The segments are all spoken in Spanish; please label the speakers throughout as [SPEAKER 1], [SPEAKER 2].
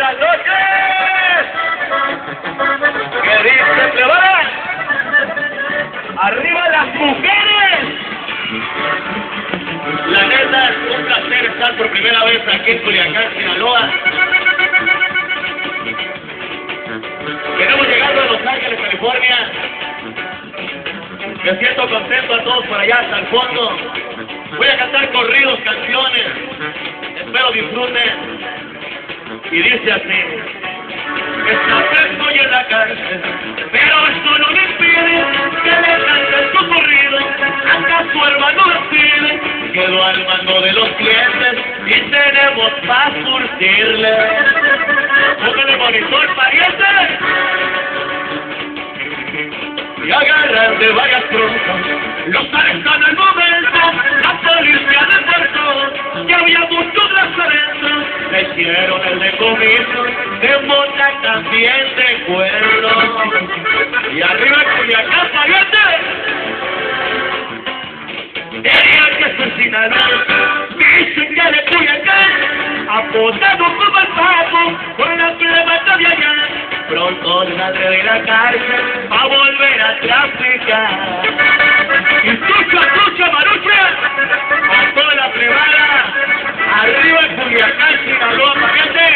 [SPEAKER 1] Buenas noches. ¿Qué dice, plebada? ¡Arriba las mujeres! La neta, es un placer estar por primera vez aquí en Culiacán, Sinaloa. Venimos llegando a Los Ángeles, California. Me siento contento a todos por allá hasta el fondo. Voy a cantar corridos, canciones. Espero disfruten. Y dice así: está preso y en la cárcel, pero esto no le impide que le cante su corrido. Acá su hermano decide, quedó al mando de los clientes y tenemos para surtirle. Póngale monitor, pariente. Y agarran de varias troncas, los arrestan al momento, la policía deportó, que había muchos lazaretos, le hicieron el decomiso, de mota también de cuerno. Y arriba Culiacán, pariente. Tenía que ser Sinaloa, dicen que de Culiacán, apostado como el papo, con la plebata de allá. Pronto saldré de la cárcel a volver a traficar. Y escucha, marucha, a toda la plebada, arriba en Culiacán, Sinaloa, pariente.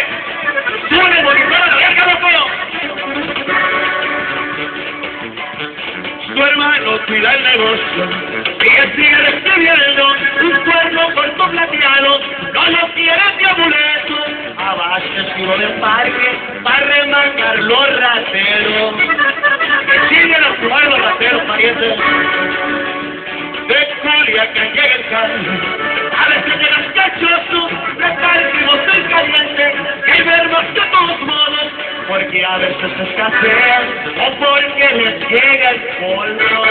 [SPEAKER 1] ¡Sube monitor a la verga, loco! Tu hermano cuida el negocio y sigue recibiendo un cuerno corto plateado, no lo quiere de amuleto, abajo escudo del parque para remarcar los rateros. Que siguen a jugar los rateros, parientes. De Culiacán llega el carro, a veces llegas cachoso, repartimos el caliente, y ver más de todos modos, porque a veces escasean o porque les llega el polvo.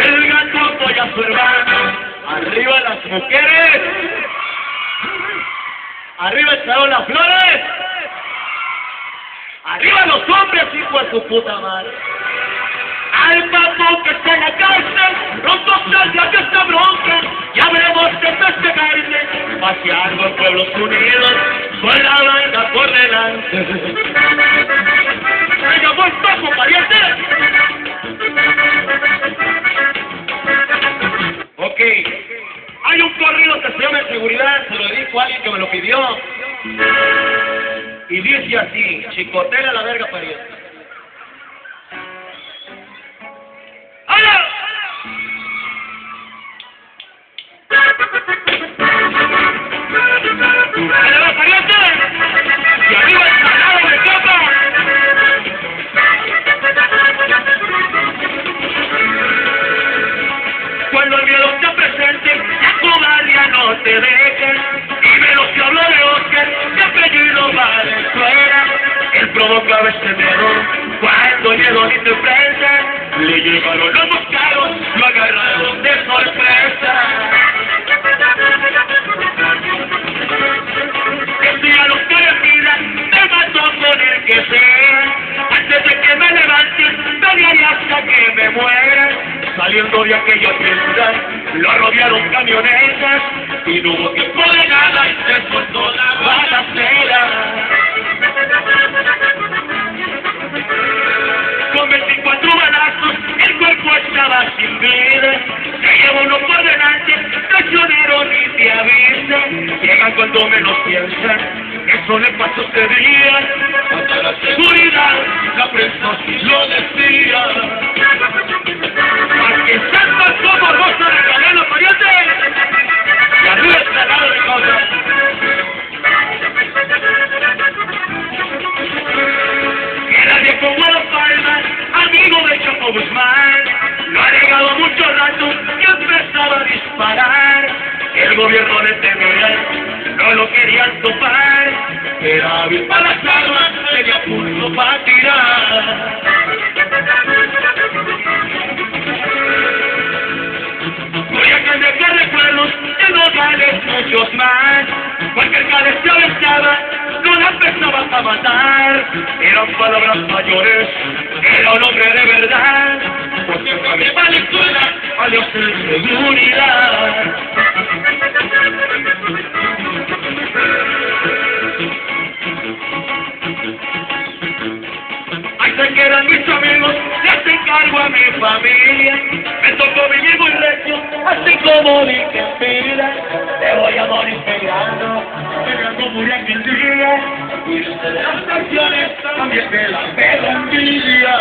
[SPEAKER 1] El gato apoya a su hermano, arriba las mujeres, arriba echaron las flores, arriba los hombres, hijo de su puta madre. Al papo que está en la cárcel, pronto salga de esta bronca, ya veremos de festejarse, paseando en Pueblos Unidos, con la banda por delante. ¡Me llamó el papo, pariente! Ok, hay un corrido que se llama Seguridad, se lo dedico a alguien que me lo pidió. Y dice así: chicotera la verga, pariente. Y arriba el salado de copa. Cuando el miedo te presente, la cobardía no te deje. Y menos que hablo de Oscar, de apellido Valenzuela. Él provoca ese miedo cuando llegó ni te enfrenta. Le llegaron los buscados, lo agarraron de sorpresa. El día los que le pidan, me mató con el que sea. Antes de que me levante, pelearé hasta que me muera. Saliendo de aquella tienda, lo rodearon camionetas y no hubo tiempo de nada y se soltó la balacera. Con 24 balazos, el cuerpo estaba sin vida. Se llevó uno por delante, traicionero ni te avisa. Llegan cuando menos piensan, eso le pasó este día. Hasta la seguridad, la prensa sí lo decía. Para que sepas cómo rosa de cadena, pariente. Y arriba está lado de cosas. Era de como las palmas, amigo de Chapo Guzmán. Lo ha negado mucho rato y empezaba a disparar. El gobierno le temía, no lo querían topar. Era hábil para las armas, tenía pulso para tirar. Voy a cambiar recuerdos, de Nogales muchos más. Cualquier cabeza estaba, no la empezaba a matar. Eran palabras mayores, era un hombre de verdad. Porque fue Valenzuela, adiós en seguridad. eran mis amigos, le hacen cargo a mi familia. Me tocó vivir muy recio, así como dije mira, te voy a morir pegando murió aquel día. Y de las canciones también me la pego envidia.